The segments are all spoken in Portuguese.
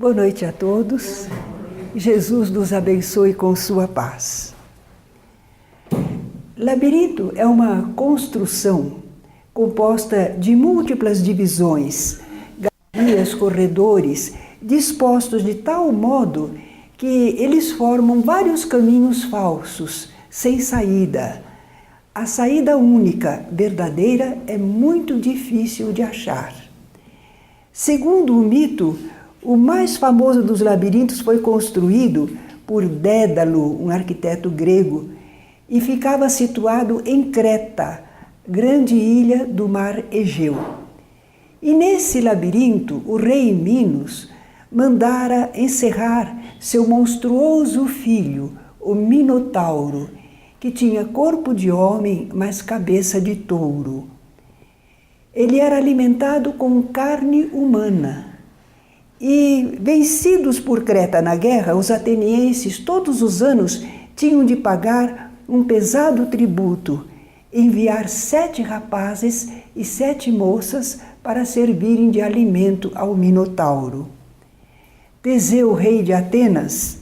Boa noite a todos. Jesus nos abençoe com sua paz. Labirinto é uma construção composta de múltiplas divisões, galerias, corredores, dispostos de tal modo que eles formam vários caminhos falsos, sem saída. A saída única, verdadeira, é muito difícil de achar. Segundo o mito, o mais famoso dos labirintos foi construído por Dédalo, um arquiteto grego, e ficava situado em Creta, grande ilha do mar Egeu. E nesse labirinto, o rei Minos mandara encerrar seu monstruoso filho, o Minotauro, que tinha corpo de homem, mas cabeça de touro. Ele era alimentado com carne humana. E, vencidos por Creta na guerra, os atenienses todos os anos tinham de pagar um pesado tributo, enviar 7 rapazes e 7 moças para servirem de alimento ao Minotauro. Teseu, rei de Atenas,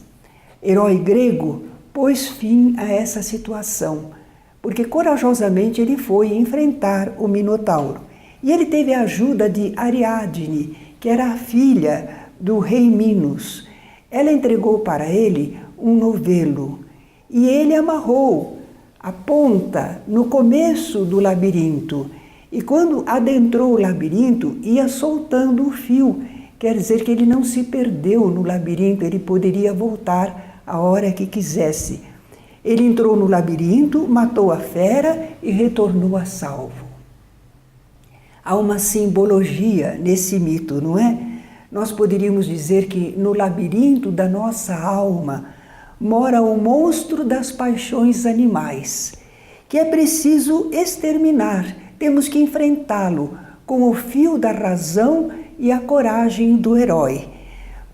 herói grego, pôs fim a essa situação, porque corajosamente ele foi enfrentar o Minotauro. E ele teve a ajuda de Ariadne, que era a filha do rei Minos. Ela entregou para ele um novelo e ele amarrou a ponta no começo do labirinto. E quando adentrou o labirinto, ia soltando o fio. Quer dizer que ele não se perdeu no labirinto, ele poderia voltar a hora que quisesse. Ele entrou no labirinto, matou a fera e retornou a salvo. Há uma simbologia nesse mito, não é? Nós poderíamos dizer que no labirinto da nossa alma mora o monstro das paixões animais, que é preciso exterminar. Temos que enfrentá-lo com o fio da razão e a coragem do herói.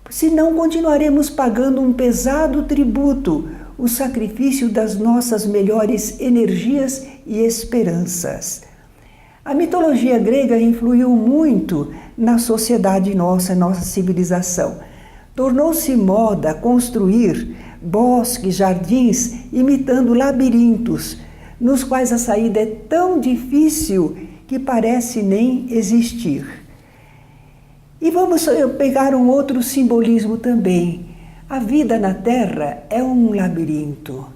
Senão continuaremos pagando um pesado tributo, o sacrifício das nossas melhores energias e esperanças. A mitologia grega influiu muito na sociedade nossa civilização. Tornou-se moda construir bosques, jardins, imitando labirintos, nos quais a saída é tão difícil que parece nem existir. E vamos pegar um outro simbolismo também. A vida na Terra é um labirinto.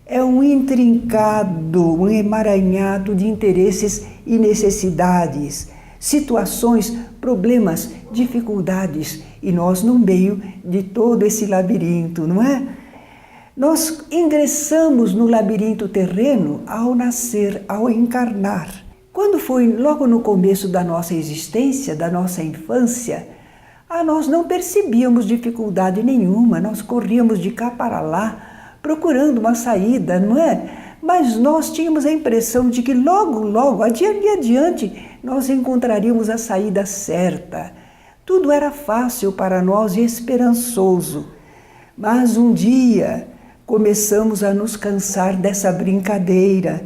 É um intrincado, um emaranhado de interesses e necessidades, situações, problemas, dificuldades, e nós no meio de todo esse labirinto, não é? Nós ingressamos no labirinto terreno ao nascer, ao encarnar. Quando foi logo no começo da nossa existência, da nossa infância, nós não percebíamos dificuldade nenhuma, nós corríamos de cá para lá, procurando uma saída, não é? Mas nós tínhamos a impressão de que logo, adiante, nós encontraríamos a saída certa. Tudo era fácil para nós e esperançoso. Mas um dia começamos a nos cansar dessa brincadeira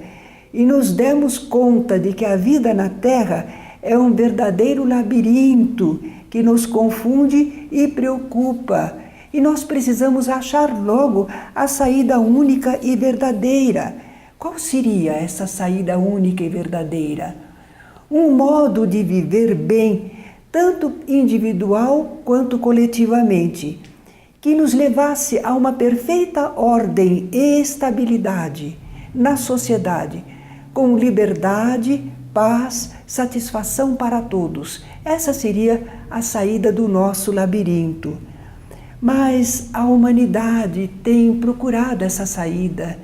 e nos demos conta de que a vida na Terra é um verdadeiro labirinto que nos confunde e preocupa. E nós precisamos achar logo a saída única e verdadeira. Qual seria essa saída única e verdadeira? Um modo de viver bem, tanto individual quanto coletivamente, que nos levasse a uma perfeita ordem e estabilidade na sociedade, com liberdade, paz, satisfação para todos. Essa seria a saída do nosso labirinto. Mas a humanidade tem procurado essa saída.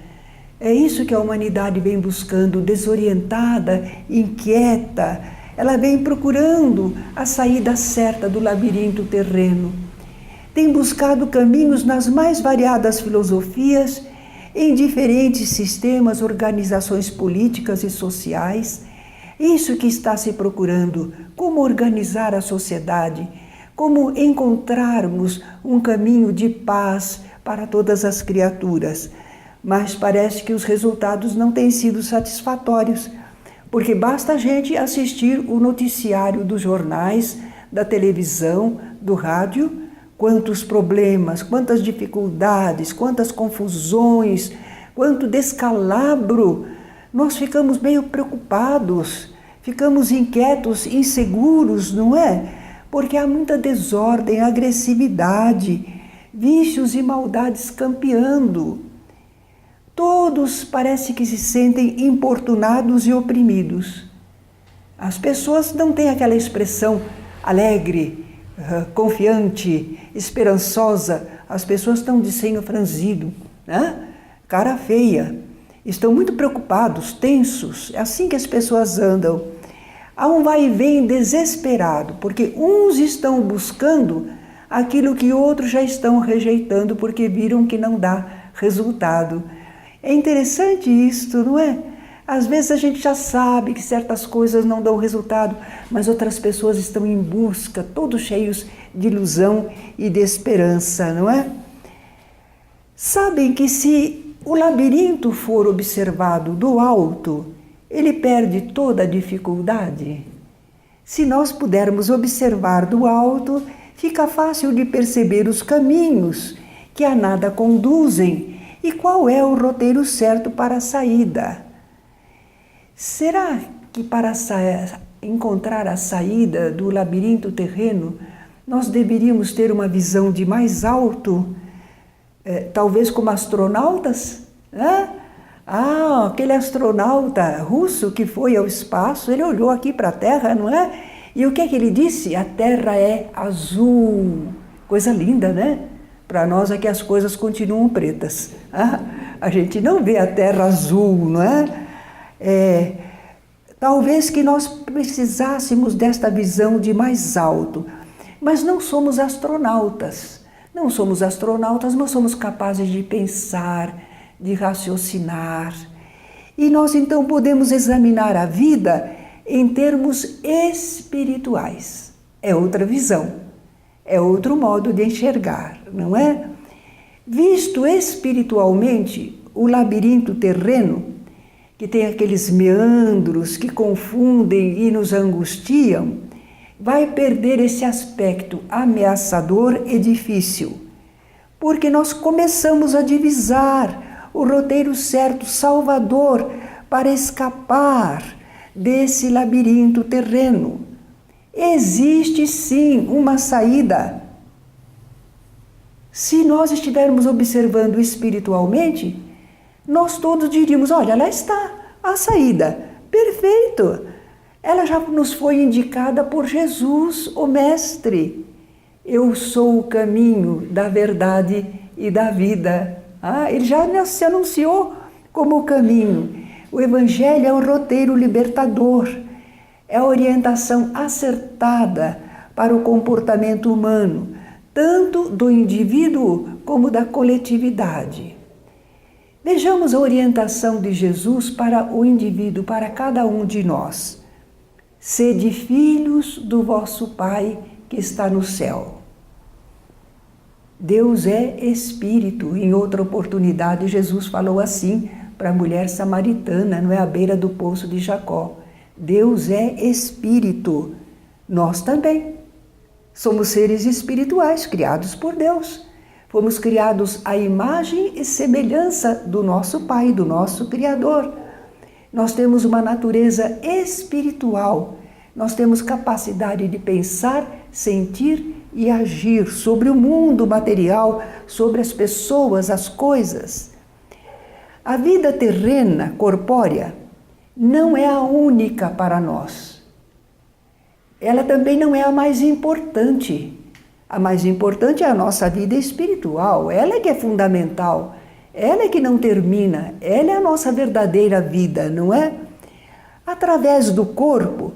É isso que a humanidade vem buscando, desorientada, inquieta. Ela vem procurando a saída certa do labirinto terreno. Tem buscado caminhos nas mais variadas filosofias, em diferentes sistemas, organizações políticas e sociais. Isso que está se procurando, como organizar a sociedade, como encontrarmos um caminho de paz para todas as criaturas. Mas parece que os resultados não têm sido satisfatórios, porque basta a gente assistir o noticiário dos jornais, da televisão, do rádio, quantos problemas, quantas dificuldades, quantas confusões, quanto descalabro. Nós ficamos meio preocupados, ficamos inquietos, inseguros, não é? Porque há muita desordem, agressividade, vícios e maldades campeando. Todos parece que se sentem importunados e oprimidos. As pessoas não têm aquela expressão alegre, confiante, esperançosa. As pessoas estão de senho franzido, né? Cara feia. Estão muito preocupados, tensos. É assim que as pessoas andam. Há um vai e vem desesperado, porque uns estão buscando aquilo que outros já estão rejeitando, porque viram que não dá resultado. É interessante isto, não é? Às vezes a gente já sabe que certas coisas não dão resultado, mas outras pessoas estão em busca, todos cheios de ilusão e de esperança, não é? Sabem que se o labirinto for observado do alto, ele perde toda a dificuldade. Se nós pudermos observar do alto, fica fácil de perceber os caminhos que a nada conduzem e qual é o roteiro certo para a saída. Será que para encontrar a saída do labirinto terreno, nós deveríamos ter uma visão de mais alto? Talvez como astronautas? Aquele astronauta russo que foi ao espaço, ele olhou aqui para a Terra, não é? E o que é que ele disse? A Terra é azul. Coisa linda, né? Para nós é que as coisas continuam pretas. A gente não vê a Terra azul, não é? Talvez que nós precisássemos desta visão de mais alto, mas não somos astronautas. Não somos astronautas, mas somos capazes de pensar, de raciocinar. E nós então podemos examinar a vida em termos espirituais. É outra visão, é outro modo de enxergar, não é? Visto espiritualmente, o labirinto terreno, que tem aqueles meandros que confundem e nos angustiam, vai perder esse aspecto ameaçador e difícil, porque nós começamos a divisar o roteiro certo, salvador, para escapar desse labirinto terreno. Existe sim uma saída. Se nós estivermos observando espiritualmente, nós todos diríamos, olha, lá está a saída, perfeito. Ela já nos foi indicada por Jesus, o Mestre. Eu sou o caminho da verdade e da vida. Ele já se anunciou como o caminho. O Evangelho é um roteiro libertador, é a orientação acertada para o comportamento humano, tanto do indivíduo como da coletividade. Vejamos a orientação de Jesus para o indivíduo, para cada um de nós. Sede filhos do vosso Pai que está no céu. Deus é Espírito. Em outra oportunidade, Jesus falou assim para a mulher samaritana, não é, à beira do poço de Jacó. Deus é Espírito. Nós também somos seres espirituais, criados por Deus. Fomos criados à imagem e semelhança do nosso Pai, do nosso Criador. Nós temos uma natureza espiritual. Nós temos capacidade de pensar, sentir e agir sobre o mundo material, sobre as pessoas, as coisas. A vida terrena, corpórea, não é a única para nós. Ela também não é a mais importante. A mais importante é a nossa vida espiritual. Ela é que é fundamental. Ela é que não termina. Ela é a nossa verdadeira vida, não é? Através do corpo,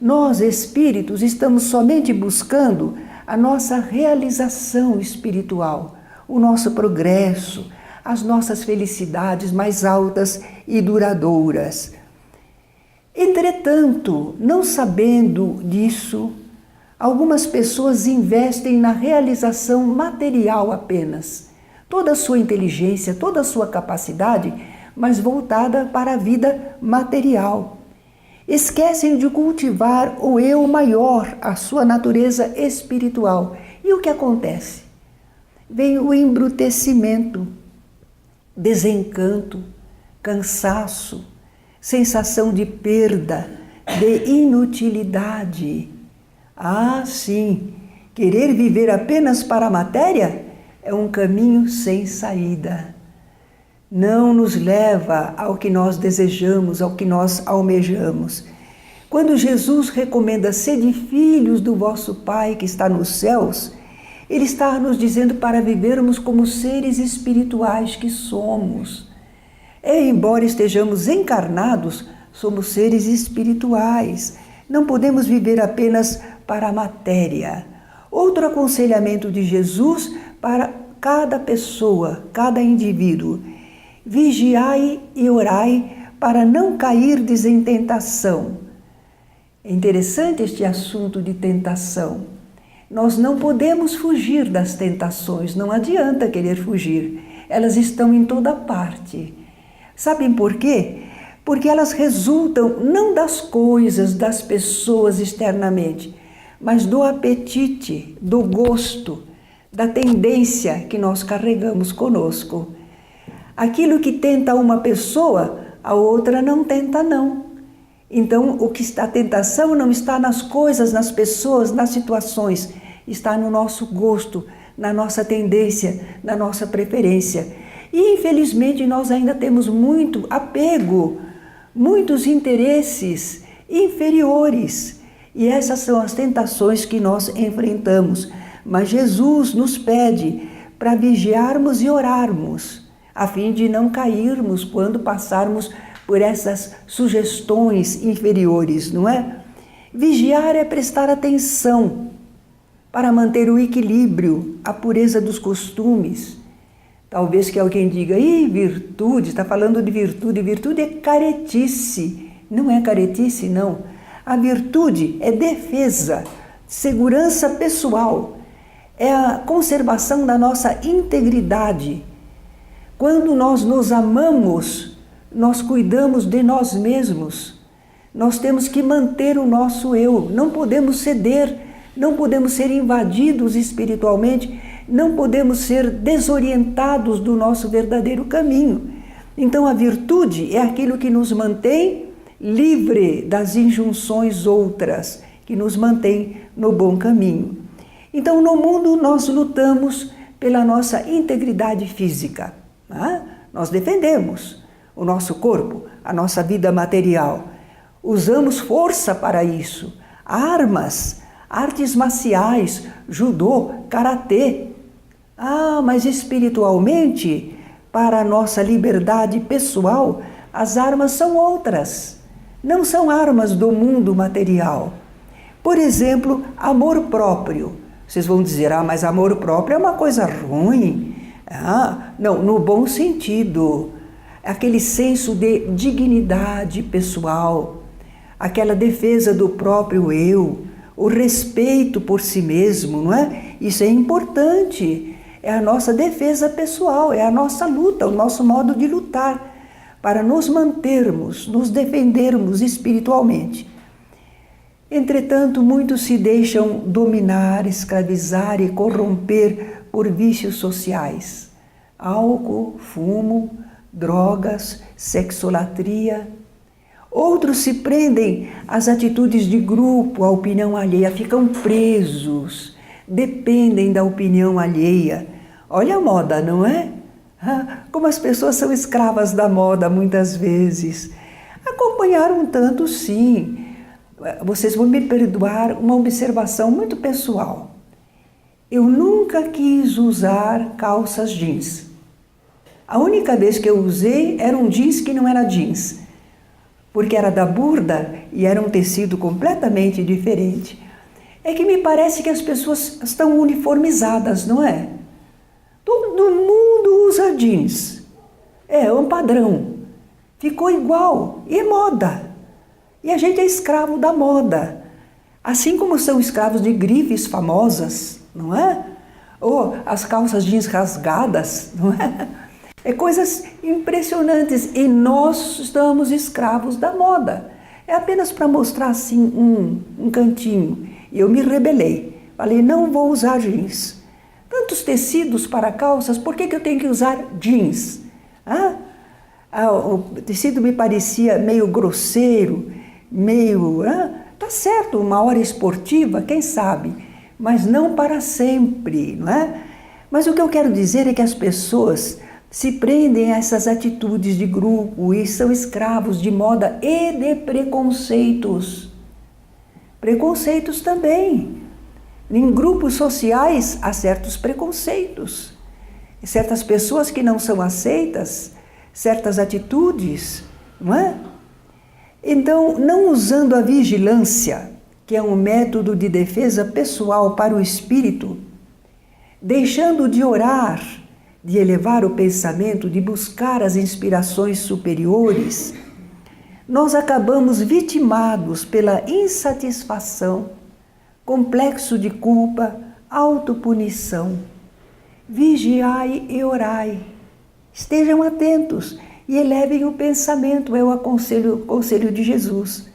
nós, espíritos, estamos somente buscando a nossa realização espiritual, o nosso progresso, as nossas felicidades mais altas e duradouras. Entretanto, não sabendo disso, algumas pessoas investem na realização material apenas. Toda a sua inteligência, toda a sua capacidade, mas voltada para a vida material. Esquecem de cultivar o eu maior, a sua natureza espiritual. E o que acontece? vem o embrutecimento, desencanto, cansaço, sensação de perda, de inutilidade. Ah, sim, querer viver apenas para a matéria é um caminho sem saída. Não nos leva ao que nós desejamos, ao que nós almejamos. Quando Jesus recomenda sede filhos do vosso Pai que está nos céus, Ele está nos dizendo para vivermos como seres espirituais que somos. Embora estejamos encarnados, somos seres espirituais. Não podemos viver apenas para a matéria. Outro aconselhamento de Jesus para cada pessoa, cada indivíduo: vigiai e orai para não cairdes em tentação. É interessante este assunto de tentação. Nós não podemos fugir das tentações, não adianta querer fugir. Elas estão em toda parte. Sabem por quê? Porque elas resultam não das coisas, das pessoas externamente, mas do apetite, do gosto, da tendência que nós carregamos conosco. Aquilo que tenta uma pessoa, a outra não tenta não. Então, a tentação não está nas coisas, nas pessoas, nas situações, está no nosso gosto, na nossa tendência, na nossa preferência. E, infelizmente, nós ainda temos muito apego, muitos interesses inferiores. E essas são as tentações que nós enfrentamos. Mas Jesus nos pede para vigiarmos e orarmos, a fim de não cairmos quando passarmos por essas sugestões inferiores, não é? Vigiar é prestar atenção para manter o equilíbrio, a pureza dos costumes. Talvez que alguém diga: "Ih, virtude, está falando de virtude. Virtude é caretice." Não é caretice, não. A virtude é defesa, segurança pessoal, é a conservação da nossa integridade. Quando nós nos amamos, nós cuidamos de nós mesmos. Nós temos que manter o nosso eu. Não podemos ceder, não podemos ser invadidos espiritualmente, não podemos ser desorientados do nosso verdadeiro caminho. Então a virtude é aquilo que nos mantém livre das injunções outras, que nos mantém no bom caminho. Então no mundo nós lutamos pela nossa integridade física. Nós defendemos o nosso corpo, a nossa vida material. Usamos força para isso. Armas, artes marciais, judô, karatê. Mas espiritualmente, para a nossa liberdade pessoal, as armas são outras. Não são armas do mundo material. Por exemplo, amor próprio. Vocês vão dizer: mas amor próprio é uma coisa ruim. Não, no bom sentido. Aquele senso de dignidade pessoal, aquela defesa do próprio eu, o respeito por si mesmo, não é? Isso é importante. É a nossa defesa pessoal, é a nossa luta, o nosso modo de lutar para nos mantermos, nos defendermos espiritualmente. Entretanto, muitos se deixam dominar, escravizar e corromper por vícios sociais. Álcool, fumo, drogas, sexolatria. Outros se prendem às atitudes de grupo, à opinião alheia, ficam presos, dependem da opinião alheia. Olha a moda, não é? Como as pessoas são escravas da moda muitas vezes. Acompanharam um tanto, sim. Vocês vão me perdoar uma observação muito pessoal. Eu nunca quis usar calças jeans. A única vez que eu usei era um jeans que não era jeans, porque era da Burda e era um tecido completamente diferente. É que me parece que as pessoas estão uniformizadas, não é? Todo mundo usa jeans. É um padrão. Ficou igual. E é moda. E a gente é escravo da moda. Assim como são escravos de grifes famosas, não é? Ou as calças jeans rasgadas, não é? É coisas impressionantes e nós estamos escravos da moda. É apenas para mostrar assim um cantinho. E eu me rebelei. Falei: não vou usar jeans. tantos tecidos para calças, por que eu tenho que usar jeans? O tecido me parecia meio grosseiro, meio... Tá certo, uma hora esportiva, quem sabe, mas não para sempre, não é? Mas o que eu quero dizer é que as pessoas se prendem a essas atitudes de grupo e são escravos de moda e de preconceitos. Preconceitos também. Em grupos sociais há certos preconceitos. Certas pessoas que não são aceitas, certas atitudes, não é? Então, não usando a vigilância, que é um método de defesa pessoal para o espírito, deixando de orar, de elevar o pensamento, de buscar as inspirações superiores, nós acabamos vitimados pela insatisfação, complexo de culpa, autopunição. Vigiai e orai. Estejam atentos e elevem o pensamento, é o conselho de Jesus.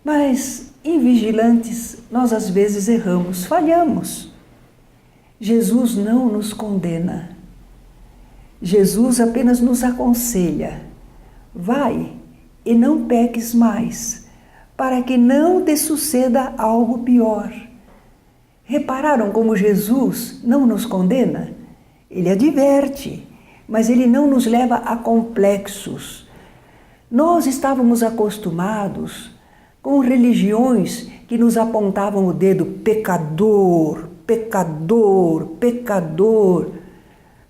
Mas, invigilantes, nós às vezes erramos, falhamos. Jesus não nos condena. Jesus apenas nos aconselha. Vai e não peques mais, para que não te suceda algo pior. Repararam como Jesus não nos condena? Ele adverte, mas ele não nos leva a complexos. Nós estávamos acostumados com religiões que nos apontavam o dedo, pecador, pecador, pecador.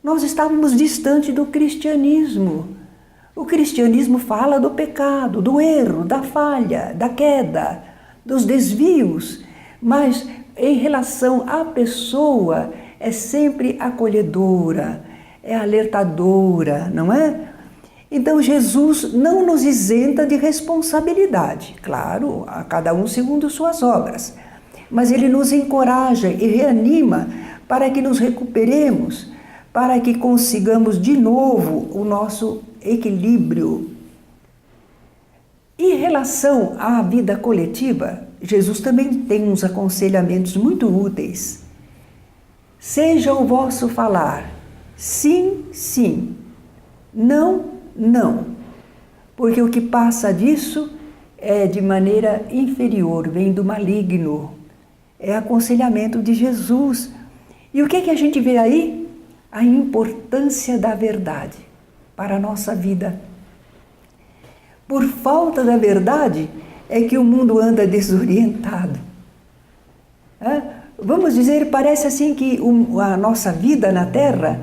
Nós estávamos distante do cristianismo. O cristianismo fala do pecado, do erro, da falha, da queda, dos desvios, mas em relação à pessoa é sempre acolhedora, é alertadora, não é? Então Jesus não nos isenta de responsabilidade, claro, a cada um segundo suas obras, mas ele nos encoraja e reanima para que nos recuperemos, para que consigamos de novo o nosso equilíbrio. Em relação à vida coletiva, Jesus também tem uns aconselhamentos muito úteis. Seja o vosso falar sim, sim, não, não, porque o que passa disso é de maneira inferior, vem do maligno. É aconselhamento de Jesus. E o que a gente vê aí? A importância da verdade para a nossa vida. Por falta da verdade é que o mundo anda desorientado. Vamos dizer, parece assim que a nossa vida na Terra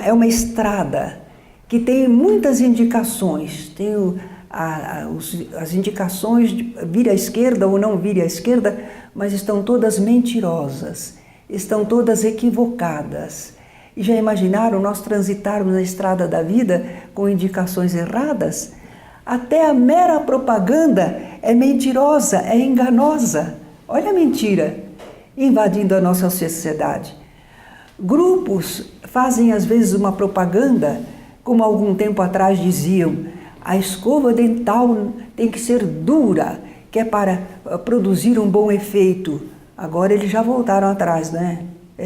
é uma estrada que tem muitas indicações. Tem as indicações de vir à esquerda ou não vir à esquerda, mas estão todas mentirosas, estão todas equivocadas. E já imaginaram nós transitarmos na estrada da vida com indicações erradas? Até a mera propaganda é mentirosa, é enganosa. Olha a mentira invadindo a nossa sociedade. Grupos fazem às vezes uma propaganda, como algum tempo atrás diziam, a escova dental tem que ser dura, que é para produzir um bom efeito. Agora eles já voltaram atrás, né?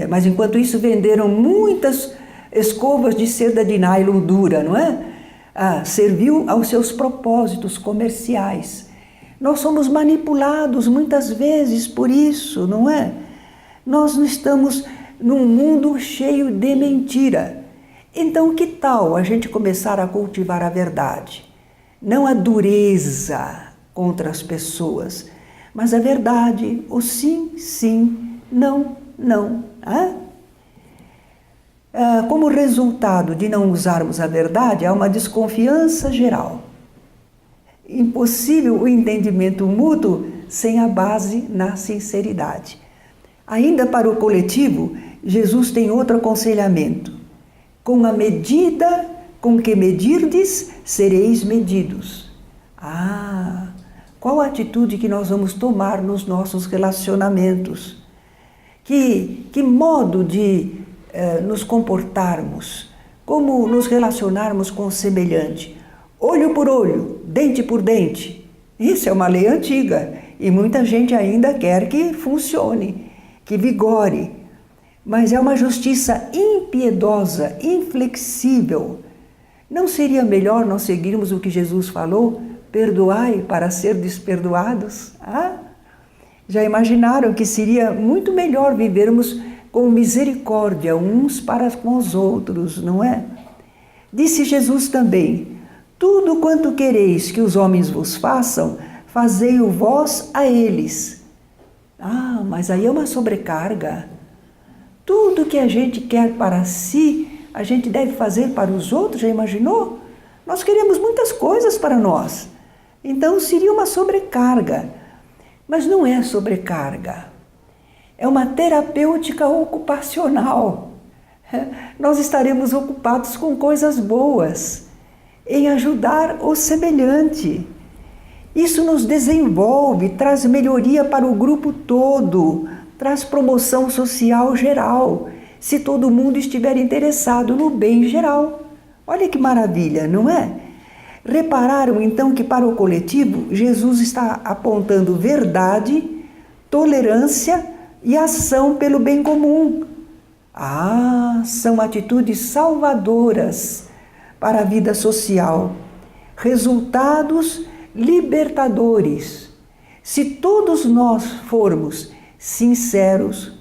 Mas enquanto isso venderam muitas escovas de seda de nylon dura, não é? Serviu aos seus propósitos comerciais. Nós somos manipulados muitas vezes por isso, não é? Nós não estamos num mundo cheio de mentira. Então, que tal a gente começar a cultivar a verdade? Não a dureza contra as pessoas, mas a verdade, o sim, sim, não, não. Como resultado de não usarmos a verdade, há uma desconfiança geral. Impossível o entendimento mútuo sem a base na sinceridade. Ainda para o coletivo, Jesus tem outro aconselhamento. Com a medida com que medirdes, sereis medidos. Qual a atitude que nós vamos tomar nos nossos relacionamentos? Que modo de nos comportarmos? Como nos relacionarmos com o semelhante? Olho por olho, dente por dente. Isso é uma lei antiga e muita gente ainda quer que funcione, que vigore. mas é uma justiça impiedosa, inflexível. Não seria melhor nós seguirmos o que Jesus falou? Perdoai para ser desperdoados? Ah? Já imaginaram que seria muito melhor vivermos com misericórdia uns para com os outros, não é? Disse Jesus também: tudo quanto quereis que os homens vos façam, fazei-o vós a eles. Ah, mas aí é uma sobrecarga. Tudo que a gente quer para si, a gente deve fazer para os outros, já imaginou? Nós queremos muitas coisas para nós. Então seria uma sobrecarga. Mas não é sobrecarga. É uma terapêutica ocupacional. Nós estaremos ocupados com coisas boas, em ajudar o semelhante. Isso nos desenvolve, traz melhoria para o grupo todo, traz promoção social geral, se todo mundo estiver interessado no bem geral. Olha que maravilha, não é? Repararam então que para o coletivo, Jesus está apontando verdade, tolerância e ação pelo bem comum. Ah, são atitudes salvadoras para a vida social, resultados libertadores. Se todos nós formos sinceros,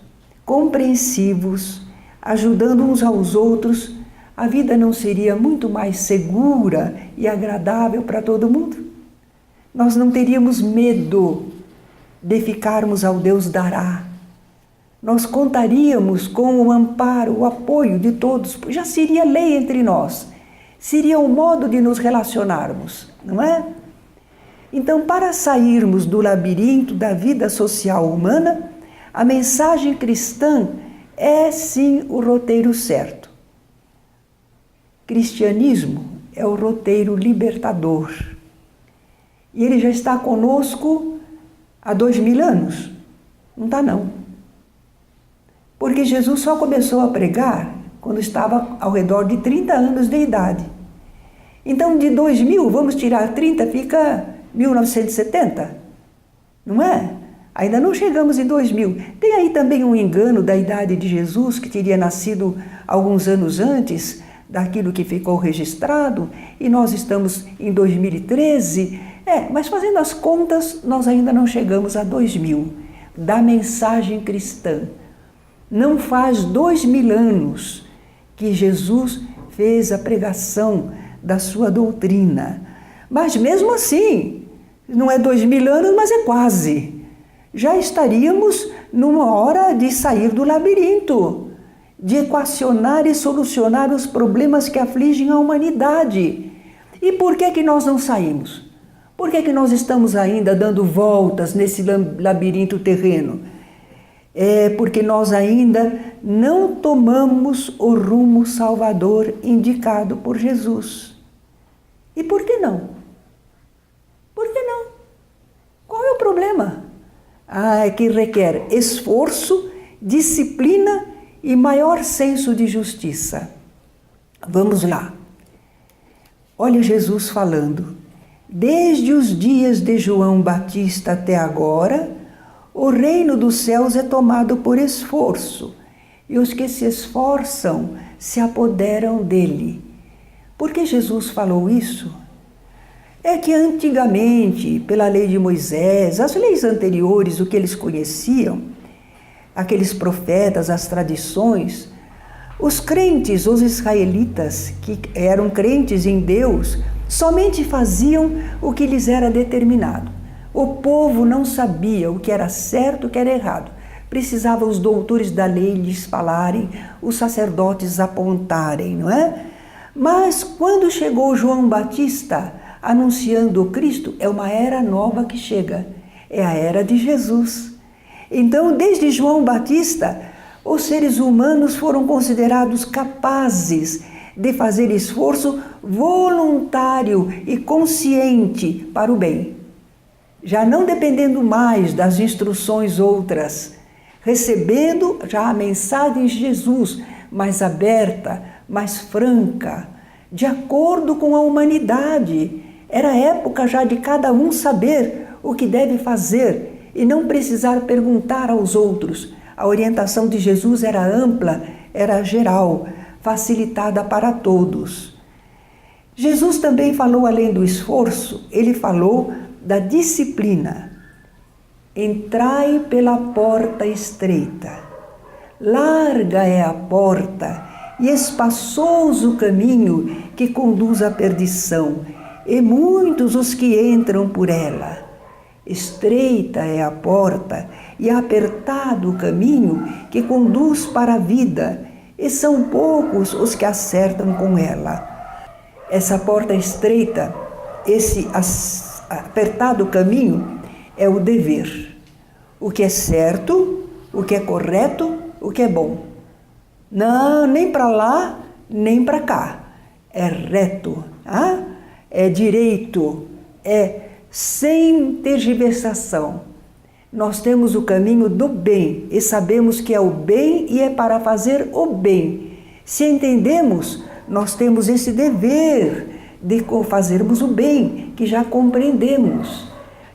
compreensivos, ajudando uns aos outros, a vida não seria muito mais segura e agradável para todo mundo? Nós não teríamos medo de ficarmos ao Deus dará. Nós contaríamos com o amparo, o apoio de todos, já seria lei entre nós, seria o modo de nos relacionarmos, não é? Então, para sairmos do labirinto da vida social humana, a mensagem cristã é sim o roteiro certo. Cristianismo é o roteiro libertador. E ele já está conosco há 2000 anos. Não está não. Porque Jesus só começou a pregar quando estava ao redor de 30 anos de idade. Então, de 2000, vamos tirar 30, fica 1970. Não é? Ainda não chegamos em 2000. Tem aí também um engano da idade de Jesus, que teria nascido alguns anos antes daquilo que ficou registrado, e nós estamos em 2013. Mas fazendo as contas, nós ainda não chegamos a 2000, da mensagem cristã. Não faz 2000 anos que Jesus fez a pregação da sua doutrina. Mas mesmo assim, não é 2000 anos, mas é quase. Já estaríamos numa hora de sair do labirinto, de equacionar e solucionar os problemas que afligem a humanidade. E por que nós não saímos? Por que nós estamos ainda dando voltas nesse labirinto terreno? É porque nós ainda não tomamos o rumo salvador indicado por Jesus. E por que não? Por que não? Qual é o problema? É que requer esforço, disciplina e maior senso de justiça. Vamos lá. Olha Jesus falando. Desde os dias de João Batista até agora, o reino dos céus é tomado por esforço, e os que se esforçam se apoderam dele. Por que Jesus falou isso? É que antigamente, pela lei de Moisés, as leis anteriores, o que eles conheciam, aqueles profetas, as tradições, os crentes, os israelitas, que eram crentes em Deus, somente faziam o que lhes era determinado. O povo não sabia o que era certo e o que era errado. Precisava os doutores da lei lhes falarem, os sacerdotes apontarem, não é? Mas quando chegou João Batista anunciando o Cristo, é uma era nova que chega. É a era de Jesus. Então, desde João Batista, os seres humanos foram considerados capazes de fazer esforço voluntário e consciente para o bem. Já não dependendo mais das instruções outras, recebendo já a mensagem de Jesus mais aberta, mais franca, de acordo com a humanidade. Era época já de cada um saber o que deve fazer e não precisar perguntar aos outros. A orientação de Jesus era ampla, era geral, facilitada para todos. Jesus também falou além do esforço, ele falou da disciplina. Entrai pela porta estreita. Larga é a porta e espaçoso o caminho que conduz à perdição, e muitos os que entram por ela. Estreita é a porta e apertado o caminho que conduz para a vida, e são poucos os que acertam com ela. Essa porta estreita, esse apertado caminho, é o dever. O que é certo, o que é correto, o que é bom. Não, nem para lá, nem para cá. É reto, é direito, é sem tergiversação. Nós temos o caminho do bem e sabemos que é o bem e é para fazer o bem. Se entendemos, nós temos esse dever de fazermos o bem, que já compreendemos.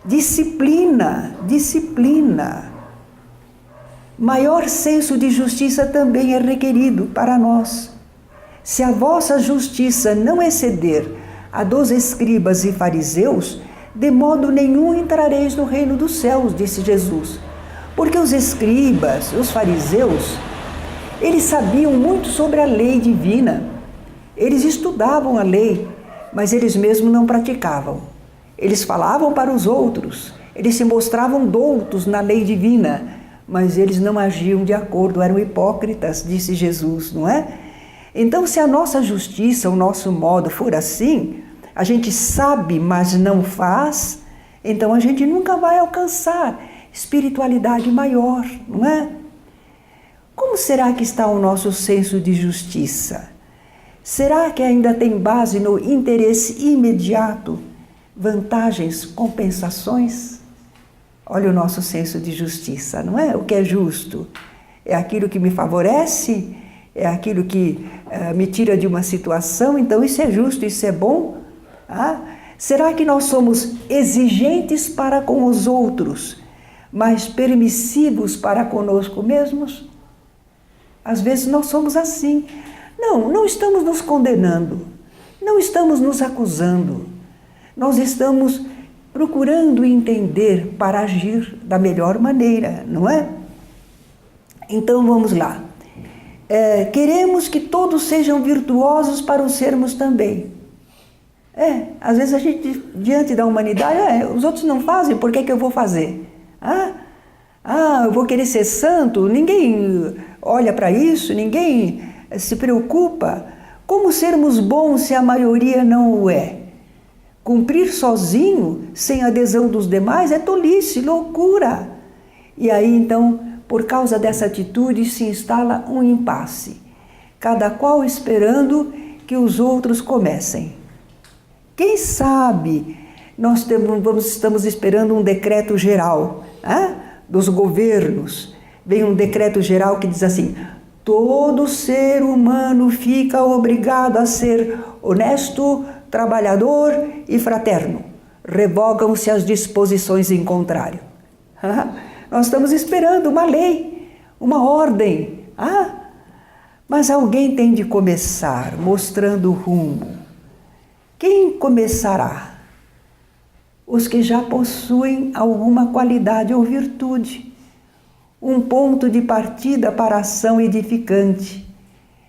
Disciplina, disciplina. Maior senso de justiça também é requerido para nós. Se a vossa justiça não exceder a dos escribas e fariseus, de modo nenhum entrareis no reino dos céus, disse Jesus. Porque os escribas, os fariseus, eles sabiam muito sobre a lei divina. Eles estudavam a lei, mas eles mesmos não praticavam. Eles falavam para os outros, eles se mostravam doutos na lei divina, mas eles não agiam de acordo, eram hipócritas, disse Jesus, não é? Então, se a nossa justiça, o nosso modo for assim, a gente sabe, mas não faz, então a gente nunca vai alcançar espiritualidade maior, não é? Como será que está o nosso senso de justiça? Será que ainda tem base no interesse imediato, vantagens, compensações? Olha o nosso senso de justiça, não é? O que é justo? É aquilo que me favorece? É aquilo que me tira de uma situação? Então isso é justo, isso é bom? Será que nós somos exigentes para com os outros, mas permissivos para conosco mesmos? Às vezes nós somos assim. Não estamos nos condenando, não estamos nos acusando. Nós estamos procurando entender para agir da melhor maneira, não é? Então vamos lá. Queremos que todos sejam virtuosos para o sermos também. Às vezes a gente, diante da humanidade, os outros não fazem, por que eu vou fazer? Eu vou querer ser santo, ninguém olha para isso, ninguém se preocupa. Como sermos bons se a maioria não o é? Cumprir sozinho, sem adesão dos demais, é tolice, loucura. E aí, então, por causa dessa atitude, se instala um impasse. Cada qual esperando que os outros comecem. Quem sabe nós estamos esperando um decreto geral dos governos. Vem um decreto geral que diz assim: todo ser humano fica obrigado a ser honesto, trabalhador e fraterno. Revogam-se as disposições em contrário. Nós estamos esperando uma lei, uma ordem. Mas alguém tem de começar mostrando o rumo. Quem começará? Os que já possuem alguma qualidade ou virtude, um ponto de partida para a ação edificante.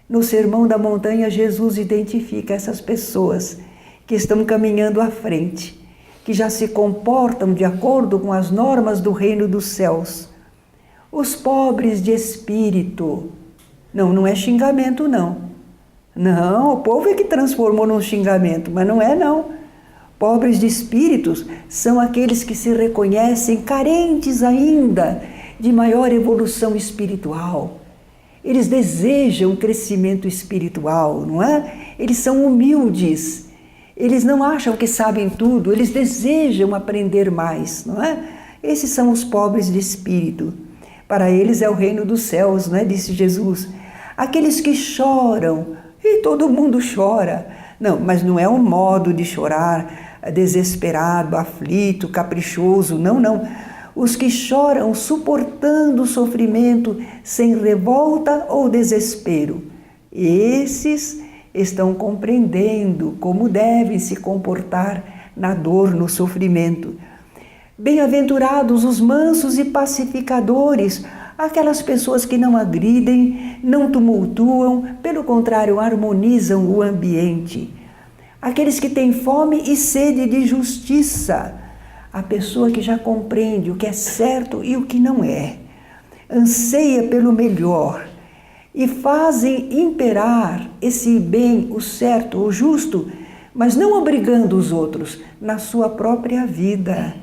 No Sermão da Montanha, Jesus identifica essas pessoas que estão caminhando à frente, que já se comportam de acordo com as normas do reino dos céus. Os pobres de espírito. Não é xingamento, não. Não, o povo é que transformou num xingamento, mas não é, não. Pobres de espíritos são aqueles que se reconhecem carentes ainda de maior evolução espiritual. Eles desejam crescimento espiritual, não é? Eles são humildes. Eles não acham que sabem tudo, eles desejam aprender mais, não é? Esses são os pobres de espírito. Para eles é o reino dos céus, não é? Disse Jesus. Aqueles que choram, e todo mundo chora. Não, mas não é um modo de chorar desesperado, aflito, caprichoso, não. os que choram suportando o sofrimento sem revolta ou desespero. Esses estão compreendendo como devem se comportar na dor, no sofrimento. Bem-aventurados os mansos e pacificadores, aquelas pessoas que não agridem, não tumultuam, pelo contrário, harmonizam o ambiente. Aqueles que têm fome e sede de justiça, a pessoa que já compreende o que é certo e o que não é, anseia pelo melhor e fazem imperar esse bem, o certo, o justo, mas não obrigando os outros na sua própria vida.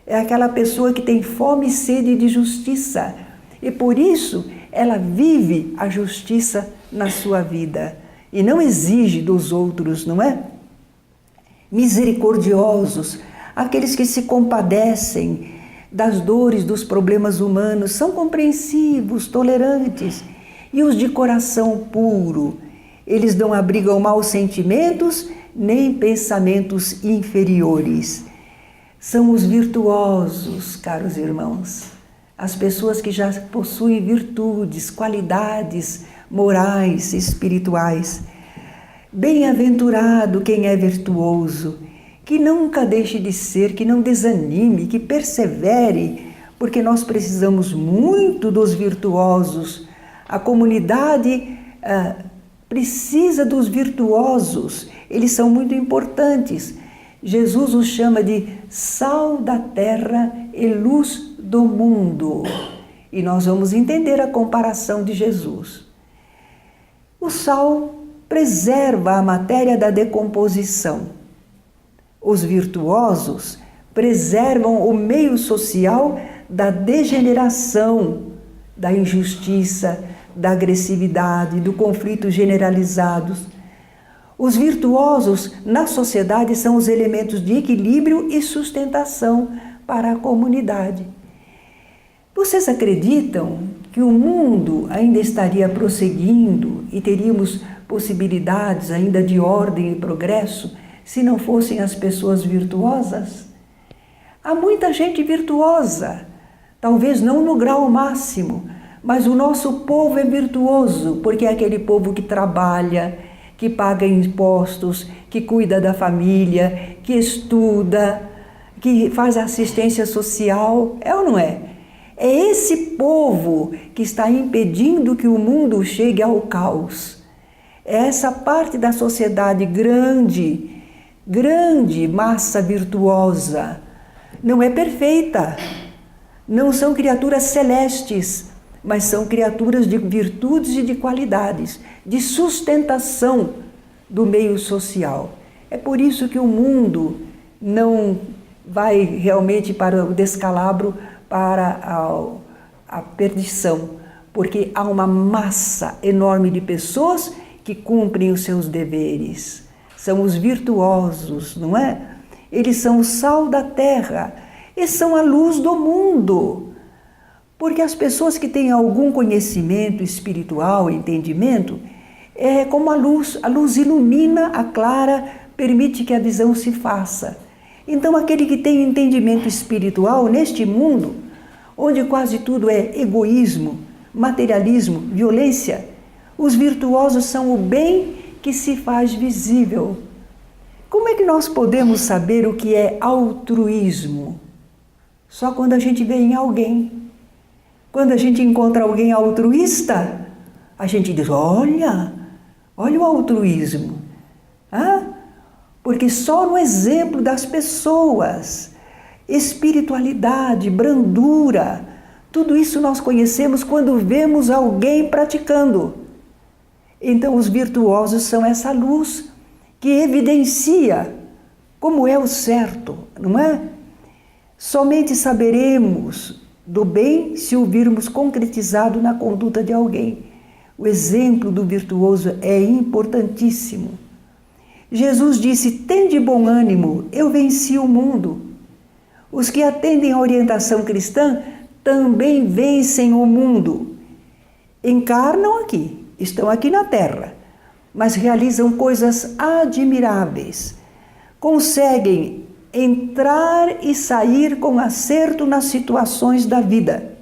É aquela pessoa que tem fome e sede de justiça e por isso ela vive a justiça na sua vida e não exige dos outros, não é? Misericordiosos, aqueles que se compadecem das dores, dos problemas humanos, são compreensivos, tolerantes. E os de coração puro, eles não abrigam maus sentimentos, nem pensamentos inferiores. São os virtuosos, caros irmãos, as pessoas que já possuem virtudes, qualidades morais, espirituais. Bem-aventurado quem é virtuoso, que nunca deixe de ser, que não desanime, que persevere, porque nós precisamos muito dos virtuosos. A comunidade precisa dos virtuosos, eles são muito importantes. Jesus os chama de sal da terra e luz do mundo. E nós vamos entender a comparação de Jesus. O sal preserva a matéria da decomposição. Os virtuosos preservam o meio social da degeneração, da injustiça, da agressividade, do conflito generalizados. Os virtuosos na sociedade são os elementos de equilíbrio e sustentação para a comunidade. Vocês acreditam que o mundo ainda estaria prosseguindo e teríamos possibilidades ainda de ordem e progresso se não fossem as pessoas virtuosas? Há muita gente virtuosa, talvez não no grau máximo, mas o nosso povo é virtuoso, porque é aquele povo que trabalha, que paga impostos, que cuida da família, que estuda, que faz assistência social, é ou não é? É esse povo que está impedindo que o mundo chegue ao caos. É essa parte da sociedade grande massa virtuosa. Não é perfeita, não são criaturas celestes, mas são criaturas de virtudes e de qualidades, de sustentação do meio social. É por isso que o mundo não vai realmente para o descalabro, para a perdição, porque há uma massa enorme de pessoas que cumprem os seus deveres. São os virtuosos, não é? Eles são o sal da terra e são a luz do mundo. Porque as pessoas que têm algum conhecimento espiritual, entendimento, é como a luz ilumina, aclara, permite que a visão se faça. Então aquele que tem entendimento espiritual neste mundo, onde quase tudo é egoísmo, materialismo, violência, os virtuosos são o bem que se faz visível. Como é que nós podemos saber o que é altruísmo? Só quando a gente vê em alguém. Quando a gente encontra alguém altruísta, a gente diz, olha o altruísmo. Porque só no exemplo das pessoas, espiritualidade, brandura, tudo isso nós conhecemos quando vemos alguém praticando. Então os virtuosos são essa luz que evidencia como é o certo, não é? Somente saberemos do bem se o virmos concretizado na conduta de alguém. O exemplo do virtuoso é importantíssimo. Jesus disse, tende bom ânimo, eu venci o mundo. Os que atendem à orientação cristã também vencem o mundo. Encarnam aqui, estão aqui na terra, mas realizam coisas admiráveis. Conseguem entrar e sair com acerto nas situações da vida.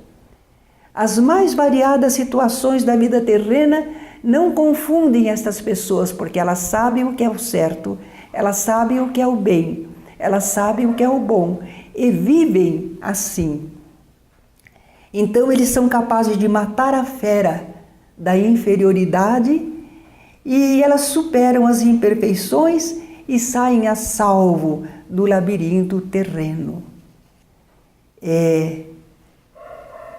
As mais variadas situações da vida terrena não confundem estas pessoas, porque elas sabem o que é o certo, elas sabem o que é o bem, elas sabem o que é o bom e vivem assim. Então eles são capazes de matar a fera da inferioridade e elas superam as imperfeições e saem a salvo do labirinto terreno.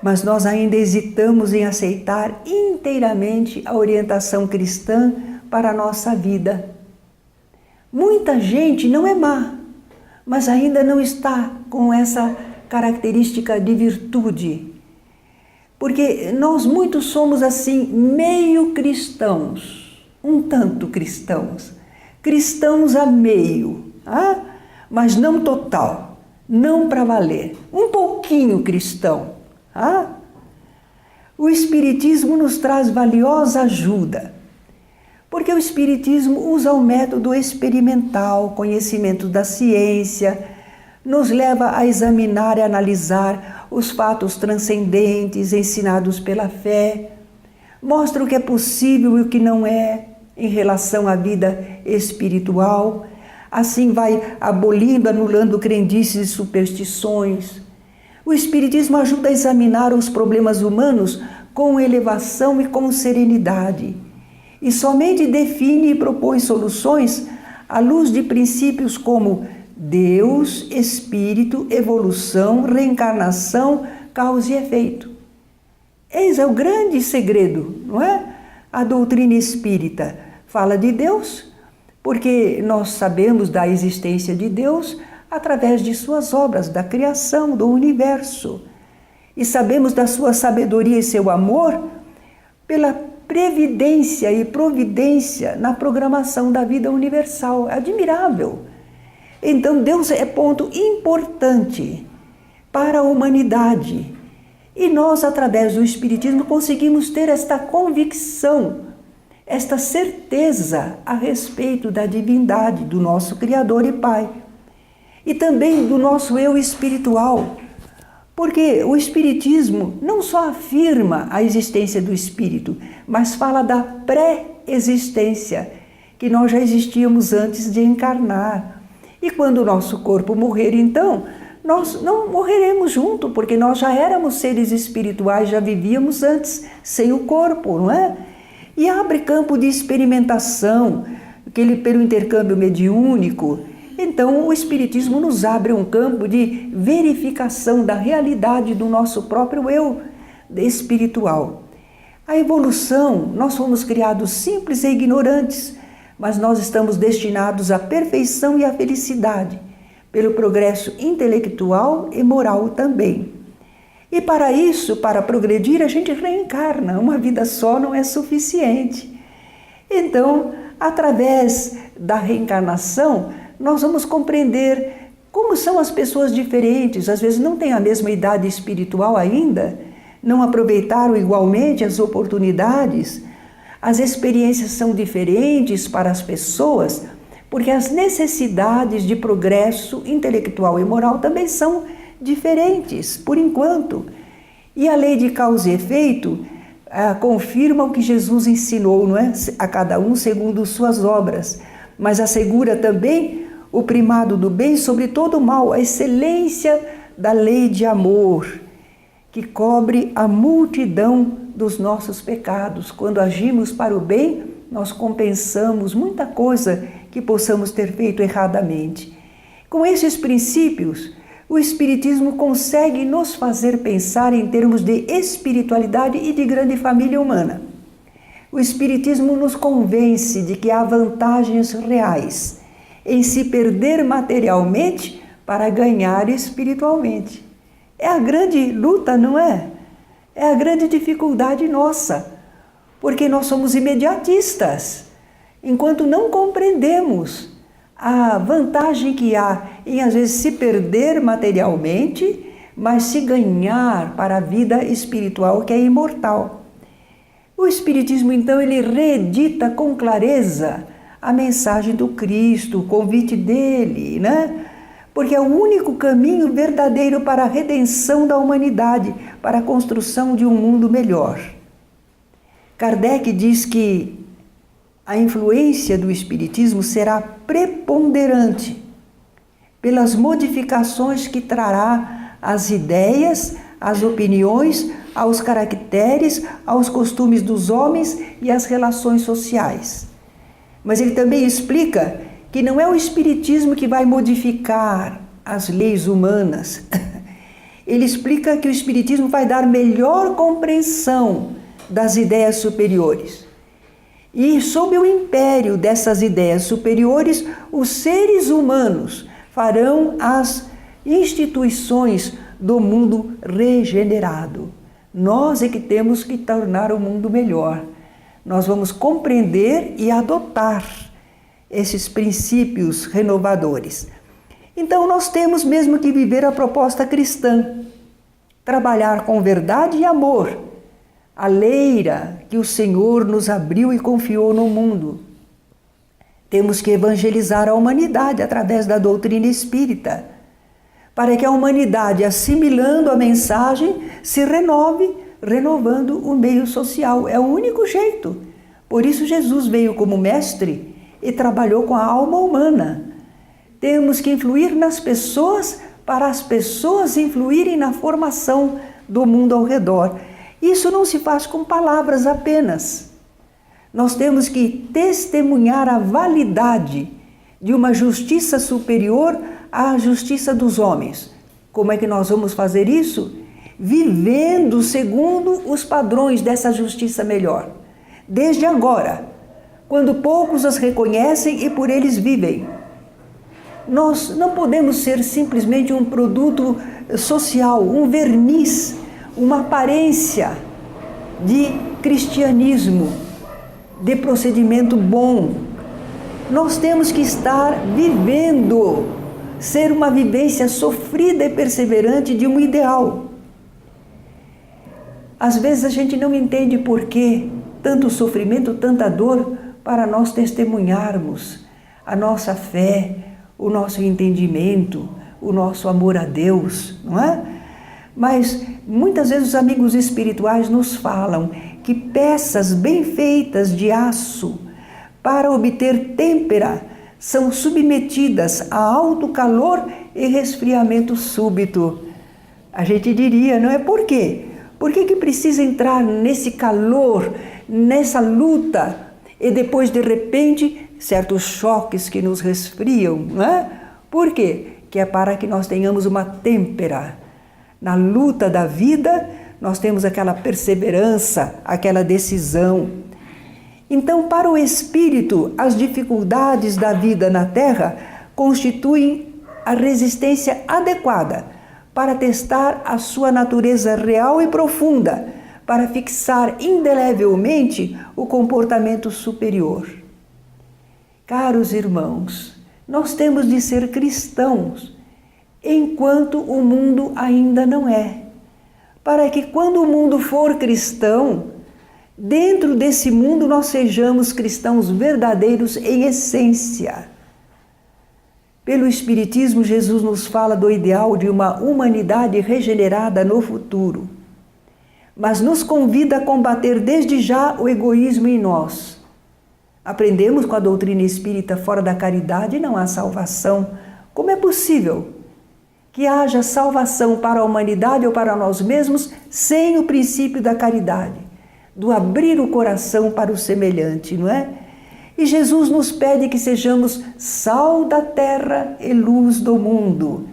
Mas nós ainda hesitamos em aceitar inteiramente a orientação cristã para a nossa vida. Muita gente não é má, mas ainda não está com essa característica de virtude. Porque nós muitos somos assim, meio cristãos, um tanto cristãos. Cristãos a meio, mas não total, não para valer. Um pouquinho cristão. O Espiritismo nos traz valiosa ajuda, porque o Espiritismo usa o método experimental, conhecimento da ciência, nos leva a examinar e analisar os fatos transcendentes ensinados pela fé, mostra o que é possível e o que não é em relação à vida espiritual, assim vai abolindo, anulando crendices e superstições. O Espiritismo ajuda a examinar os problemas humanos com elevação e com serenidade, e somente define e propõe soluções à luz de princípios como Deus, Espírito, evolução, reencarnação, causa e efeito. Eis é o grande segredo, não é? A doutrina espírita fala de Deus, porque nós sabemos da existência de Deus através de suas obras, da criação, do universo. E sabemos da sua sabedoria e seu amor pela previdência e providência na programação da vida universal. É admirável. Então Deus é ponto importante para a humanidade. E nós, através do Espiritismo, conseguimos ter esta convicção, esta certeza a respeito da divindade do nosso Criador e Pai. E também do nosso eu espiritual, porque o Espiritismo não só afirma a existência do Espírito, mas fala da pré-existência, que nós já existíamos antes de encarnar. E quando o nosso corpo morrer, então, nós não morreremos junto, porque nós já éramos seres espirituais, já vivíamos antes sem o corpo, não é? E abre campo de experimentação, pelo intercâmbio mediúnico. Então, o Espiritismo nos abre um campo de verificação da realidade do nosso próprio eu espiritual. A evolução, nós fomos criados simples e ignorantes, mas nós estamos destinados à perfeição e à felicidade, pelo progresso intelectual e moral também. E para isso, para progredir, a gente reencarna. Uma vida só não é suficiente. Então, através da reencarnação, nós vamos compreender como são as pessoas diferentes, às vezes não têm a mesma idade espiritual ainda, não aproveitaram igualmente as oportunidades, as experiências são diferentes para as pessoas, porque as necessidades de progresso intelectual e moral também são diferentes, por enquanto. E a lei de causa e efeito confirma o que Jesus ensinou, não é? A cada um segundo suas obras, mas assegura também o primado do bem sobre todo o mal, a excelência da lei de amor, que cobre a multidão dos nossos pecados. Quando agimos para o bem, nós compensamos muita coisa que possamos ter feito erradamente. Com esses princípios, o Espiritismo consegue nos fazer pensar em termos de espiritualidade e de grande família humana. O Espiritismo nos convence de que há vantagens reais em se perder materialmente para ganhar espiritualmente. É a grande luta, não é? É a grande dificuldade nossa, porque nós somos imediatistas, enquanto não compreendemos a vantagem que há em, às vezes, se perder materialmente, mas se ganhar para a vida espiritual, que é imortal. O Espiritismo, então, ele reedita com clareza a mensagem do Cristo, o convite dele, né? porque é o único caminho verdadeiro para a redenção da humanidade, para a construção de um mundo melhor. Kardec diz que a influência do Espiritismo será preponderante pelas modificações que trará às ideias, às opiniões, aos caracteres, aos costumes dos homens e às relações sociais. Mas ele também explica que não é o Espiritismo que vai modificar as leis humanas. Ele explica que o Espiritismo vai dar melhor compreensão das ideias superiores. E sob o império dessas ideias superiores, os seres humanos farão as instituições do mundo regenerado. Nós é que temos que tornar o mundo melhor. Nós vamos compreender e adotar esses princípios renovadores. Então nós temos mesmo que viver a proposta cristã, trabalhar com verdade e amor, a leira que o Senhor nos abriu e confiou no mundo. Temos que evangelizar a humanidade através da doutrina espírita, para que a humanidade, assimilando a mensagem, se renove, renovando o meio social. É o único jeito. Por isso Jesus veio como mestre e trabalhou com a alma humana. Temos que influir nas pessoas para as pessoas influírem na formação do mundo ao redor. Isso não se faz com palavras apenas. Nós temos que testemunhar a validade de uma justiça superior à justiça dos homens. Como é que nós vamos fazer isso? Vivendo segundo os padrões dessa justiça melhor. Desde agora, quando poucos as reconhecem e por eles vivem. Nós não podemos ser simplesmente um produto social, um verniz, uma aparência de cristianismo, de procedimento bom. Nós temos que estar vivendo, ser uma vivência sofrida e perseverante de um ideal. Às vezes a gente não entende por que tanto sofrimento, tanta dor, para nós testemunharmos a nossa fé, o nosso entendimento, o nosso amor a Deus, não é? Mas muitas vezes os amigos espirituais nos falam que peças bem feitas de aço para obter têmpera são submetidas a alto calor e resfriamento súbito. A gente diria, não é? Por quê? Por que precisa entrar nesse calor, nessa luta e depois de repente certos choques que nos resfriam, não é? Por quê? Que é para que nós tenhamos uma têmpera. Na luta da vida, nós temos aquela perseverança, aquela decisão. Então, para o espírito, as dificuldades da vida na Terra constituem a resistência adequada para testar a sua natureza real e profunda, para fixar indelevelmente o comportamento superior. Caros irmãos, nós temos de ser cristãos enquanto o mundo ainda não é, para que quando o mundo for cristão, dentro desse mundo nós sejamos cristãos verdadeiros em essência. Pelo Espiritismo, Jesus nos fala do ideal de uma humanidade regenerada no futuro, mas nos convida a combater desde já o egoísmo em nós. Aprendemos com a doutrina espírita: fora da caridade não há salvação. Como é possível que haja salvação para a humanidade ou para nós mesmos sem o princípio da caridade, do abrir o coração para o semelhante, não é? E Jesus nos pede que sejamos sal da terra e luz do mundo,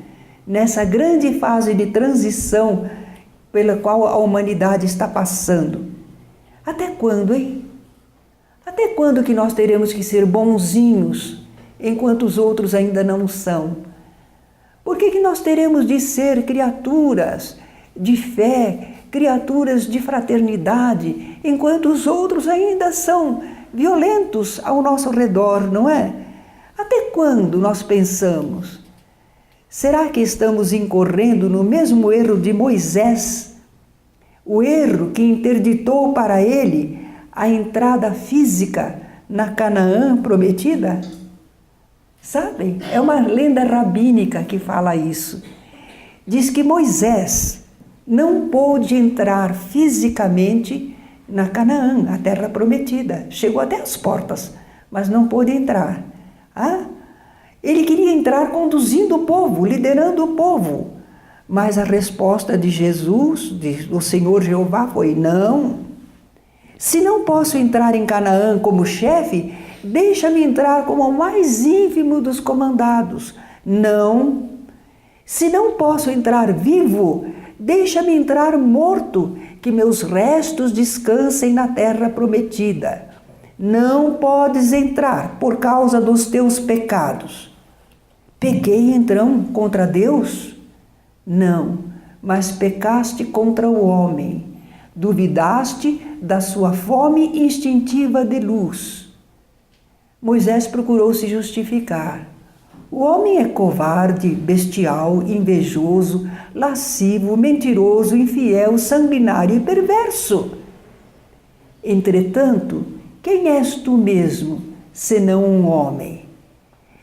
nessa grande fase de transição pela qual a humanidade está passando. Até quando, hein? Até quando que nós teremos que ser bonzinhos, enquanto os outros ainda não são? Por que nós teremos de ser criaturas de fé, criaturas de fraternidade, enquanto os outros ainda são violentos ao nosso redor, não é? Até quando nós pensamos? Será que estamos incorrendo no mesmo erro de Moisés? O erro que interditou para ele a entrada física na Canaã prometida? Sabem? É uma lenda rabínica que fala isso. Diz que Moisés não pôde entrar fisicamente na Canaã, a terra prometida. Chegou até as portas, mas não pôde entrar. Ele queria entrar conduzindo o povo, liderando o povo. Mas a resposta de Jesus, do Senhor Jeová, foi: não. Se não posso entrar em Canaã como chefe, deixa-me entrar como o mais ínfimo dos comandados. Não. Se não posso entrar vivo, deixa-me entrar morto, que meus restos descansem na terra prometida. Não podes entrar por causa dos teus pecados. Pequei então contra Deus? Não, mas pecaste contra o homem. Duvidaste da sua fome instintiva de luz. Moisés procurou se justificar. O homem é covarde, bestial, invejoso, lascivo, mentiroso, infiel, sanguinário e perverso. Entretanto, quem és tu mesmo, senão um homem?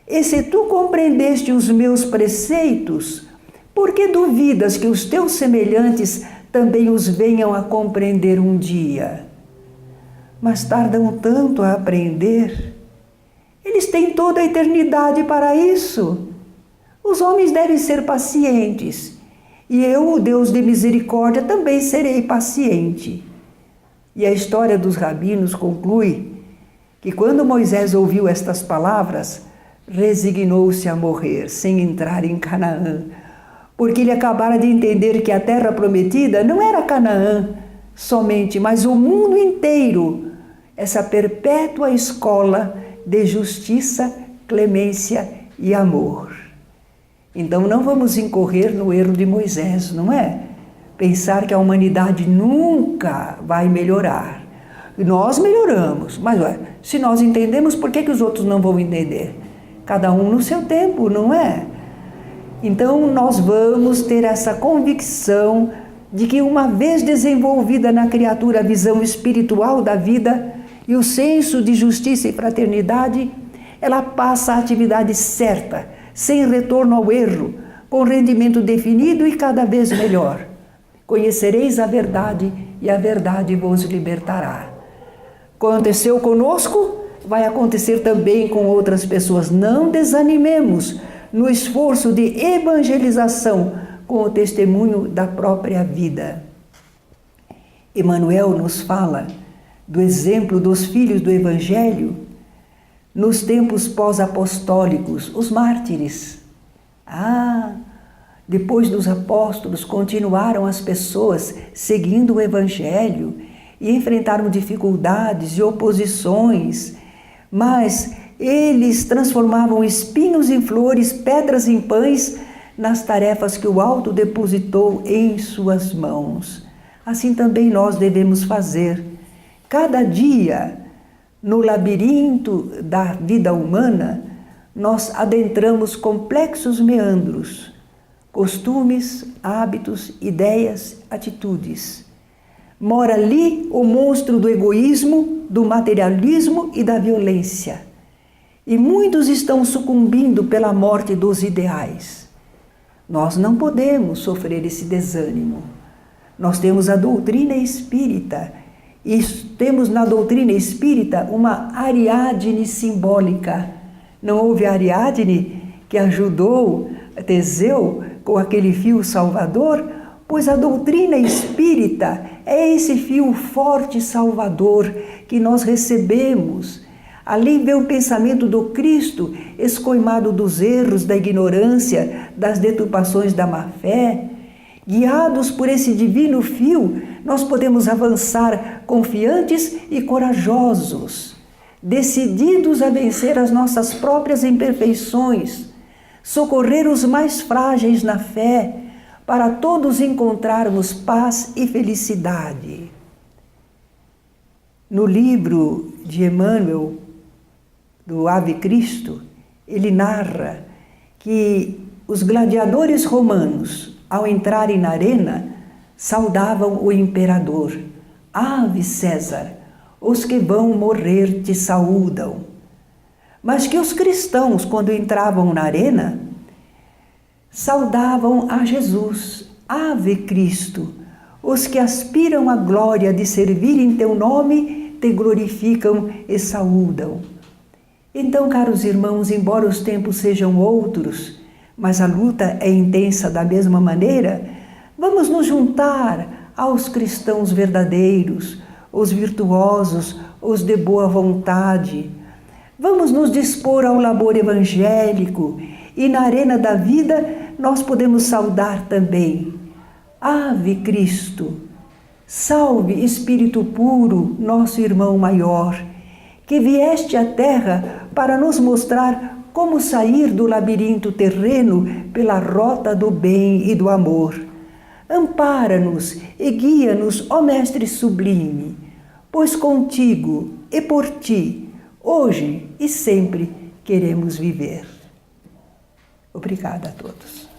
E se tu compreendeste os meus preceitos, por que duvidas que os teus semelhantes também os venham a compreender um dia? Mas tardam tanto a aprender. Eles têm toda a eternidade para isso. Os homens devem ser pacientes. E eu, o Deus de misericórdia, também serei paciente. E a história dos rabinos conclui que quando Moisés ouviu estas palavras, resignou-se a morrer sem entrar em Canaã, porque ele acabara de entender que a terra prometida não era Canaã somente, mas o mundo inteiro, essa perpétua escola de justiça, clemência e amor. Então não vamos incorrer no erro de Moisés, não é? Pensar que a humanidade nunca vai melhorar. Nós melhoramos, mas se nós entendemos, por que os outros não vão entender? Cada um no seu tempo, não é? Então nós vamos ter essa convicção de que, uma vez desenvolvida na criatura a visão espiritual da vida e o senso de justiça e fraternidade, ela passa a atividade certa, sem retorno ao erro, com rendimento definido e cada vez melhor. Conhecereis a verdade e a verdade vos libertará. Aconteceu conosco, vai acontecer também com outras pessoas. Não desanimemos no esforço de evangelização com o testemunho da própria vida. Emmanuel nos fala do exemplo dos filhos do Evangelho nos tempos pós-apostólicos, os mártires. Depois dos apóstolos, continuaram as pessoas seguindo o Evangelho e enfrentaram dificuldades e oposições, mas eles transformavam espinhos em flores, pedras em pães, nas tarefas que o alto depositou em suas mãos. Assim também nós devemos fazer. Cada dia, no labirinto da vida humana, nós adentramos complexos meandros, costumes, hábitos, ideias, atitudes. Mora ali o monstro do egoísmo, do materialismo e da violência. E muitos estão sucumbindo pela morte dos ideais. Nós não podemos sofrer esse desânimo. Nós temos a doutrina espírita, e temos na doutrina espírita uma Ariadne simbólica. Não houve Ariadne que ajudou Teseu com aquele fio salvador? Pois a doutrina espírita é esse fio forte salvador que nós recebemos. Ali vê o pensamento do Cristo, escoimado dos erros, da ignorância, das deturpações da má-fé. Guiados por esse divino fio, nós podemos avançar confiantes e corajosos, decididos a vencer as nossas próprias imperfeições, socorrer os mais frágeis na fé, para todos encontrarmos paz e felicidade. No livro de Emmanuel, do Ave Cristo, ele narra que os gladiadores romanos, ao entrarem na arena, saudavam o imperador. Ave César, os que vão morrer te saúdam. mas que os cristãos, quando entravam na arena, saudavam a Jesus, Ave Cristo. Os que aspiram à glória de servir em teu nome, te glorificam e saúdam. Então, caros irmãos, embora os tempos sejam outros, mas a luta é intensa da mesma maneira, vamos nos juntar aos cristãos verdadeiros, os virtuosos, os de boa vontade. Vamos nos dispor ao labor evangélico e na arena da vida nós podemos saudar também. Ave Cristo, salve Espírito puro, nosso irmão maior, que vieste à terra para nos mostrar como sair do labirinto terreno pela rota do bem e do amor. Ampara-nos e guia-nos, ó Mestre sublime, pois contigo e por ti, hoje e sempre, queremos viver. Obrigada a todos.